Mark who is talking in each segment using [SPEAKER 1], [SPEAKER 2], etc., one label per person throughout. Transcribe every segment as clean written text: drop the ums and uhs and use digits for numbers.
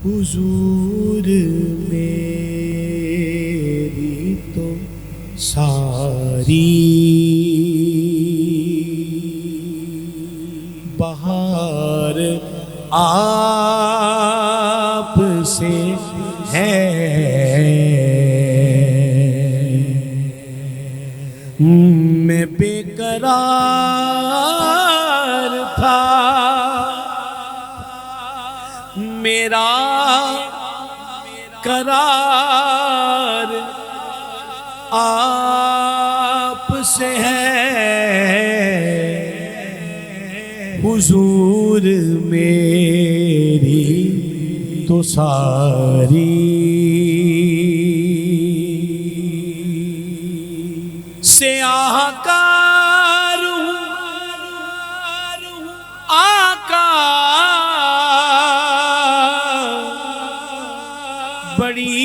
[SPEAKER 1] हुजूर मेरी तो सारी बहार आप से है। मैं बेकरार था, मेरा करार आप से है। हुजूर मेरी तो सारी से आकार हूँ, आका बड़ी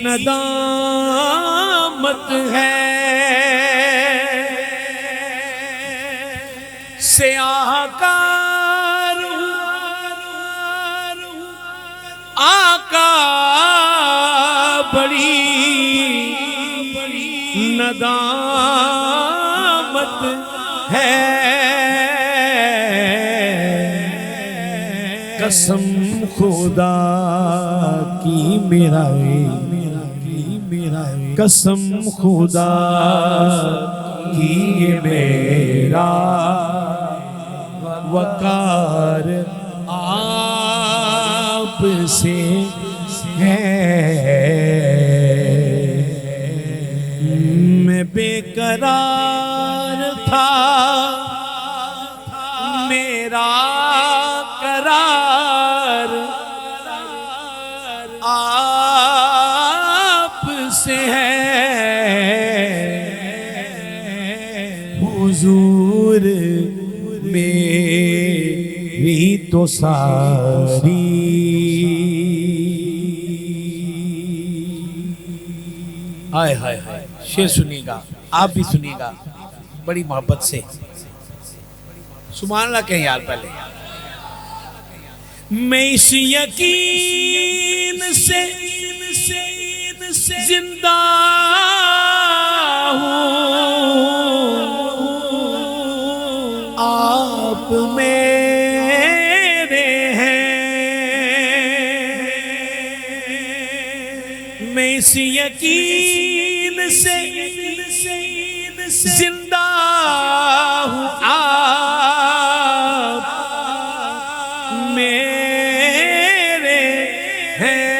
[SPEAKER 1] नदामत है। से आकार हूँ, आका बड़ी नदामत है। कसम खुदा की मेरा कसम खुदा की मेरा वकार आप से है। मैं बेकरार था, मेरा करार आप से है। हुजूर मेरी तो सारी हाय हाय हाय। शेर सुनिएगा, आप भी सुनिएगा बड़ी मोहब्बत से। सुभान अल्लाह कहें यार पहले। मैं इस यकीन से जिंदा हूँ, आप मेरे हैं। मैं इस यकीन से जिंदा हूँ, आप मेरे हैं।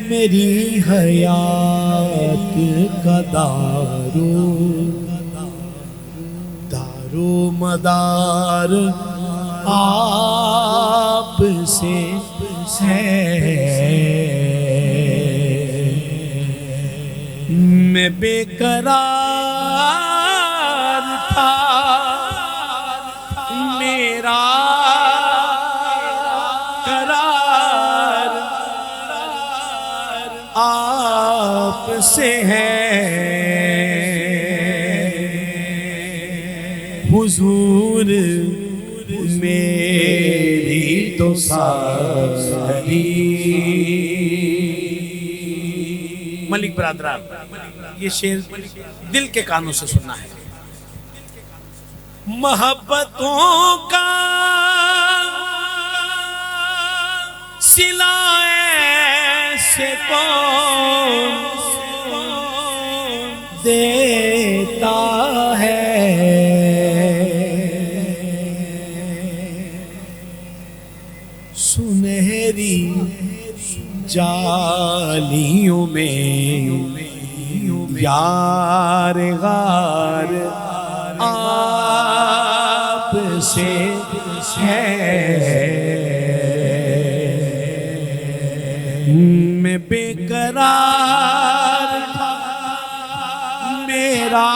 [SPEAKER 1] मेरी हयात का दारो मदार आप से है। मैं बेकरार था, मेरा करार आप से है। हुजूर मेरी तो सारी। मलिक बरादरान, ये शेर दिल के कानों से सुनना है। मोहब्बतों का सिला ऐसे कौन देता है। सुनहरी जालियों में यार गार आप से है। मैं बेकरार था, मेरा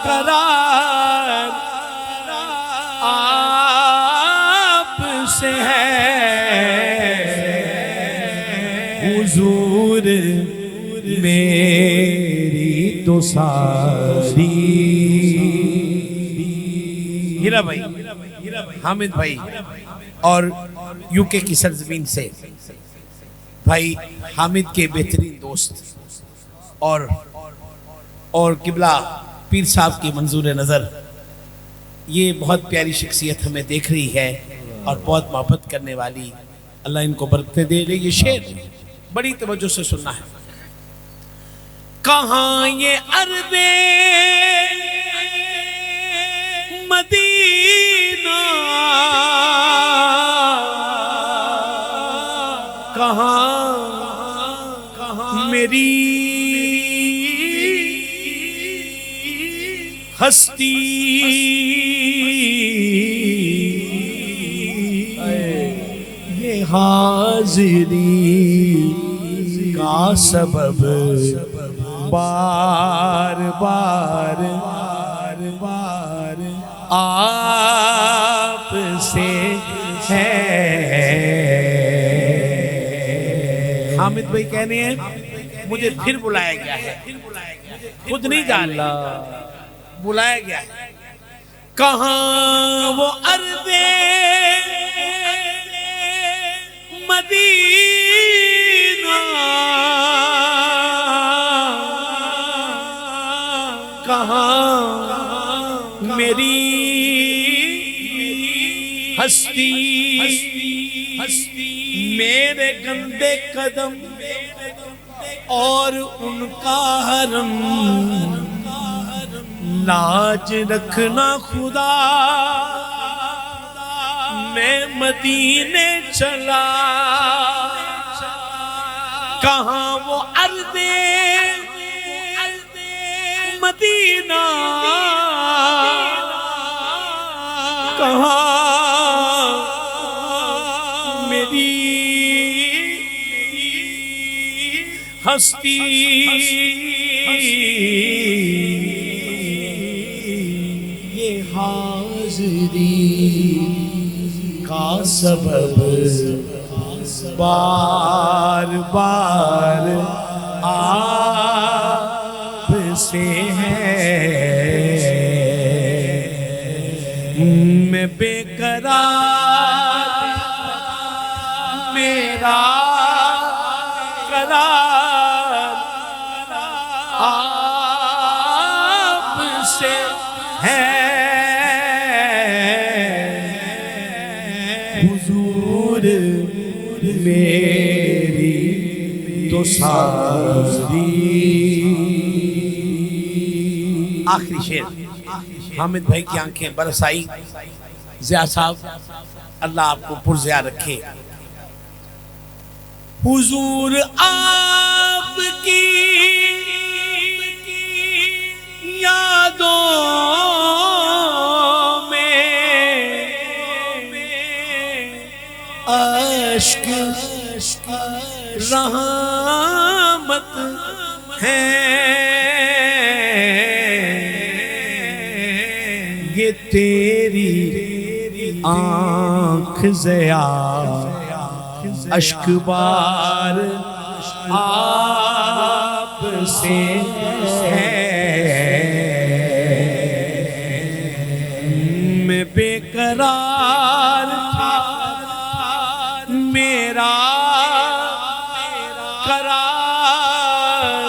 [SPEAKER 1] करार आप से है। हुजूर मेरी तो तो सारी। हीरा भाई, हामिद भाई और यूके की सरजमीन से भाई हामिद के बेहतरीन दोस्त और किबला पीर साहब की मंजूर नज़र, ये बहुत प्यारी शख्सियत हमें देख रही है और बहुत मोहब्बत करने वाली। अल्लाह इनको बरकतें दे। ये शेर बड़ी तवज्जो से सुनना है। कहाँ ये अर्ज़े मदीना, कहाँ मेरी हस्ती, ये हाजिरी का सबब बार बार आप से है। हामिद भाई कहने हैं मुझे फिर बुलाया गया है, खुद नहीं जा रहे, बुलाया गया है। कहाँ वो अर्ज़े मदीना, कहाँ मेरी हस्ती, मेरे गंदे कदम और उनका हरम, लाज रखना खुदा मैं मदीने चला। कहाँ वो अर्ज़े मदीना, कहाँ मेरी हस्ती, ये हाज़िरी का सबब बार बार आप से है। मैं बेकरार, मेरा करार आप से है। हुजूर मेरी तो सारी। आखिरी शेर। हामिद भाई की आंखें बरस आई। ज़िया साहब अल्लाह आपको पुरज़िया रखे। हुजूर आपकी यादों में अश्क रहमत है। ये तेरी आँख ज़िया अश्क बार आप से है। मैं बेकरार था, मेरा करार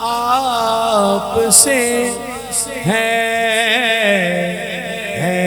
[SPEAKER 1] आप से है। है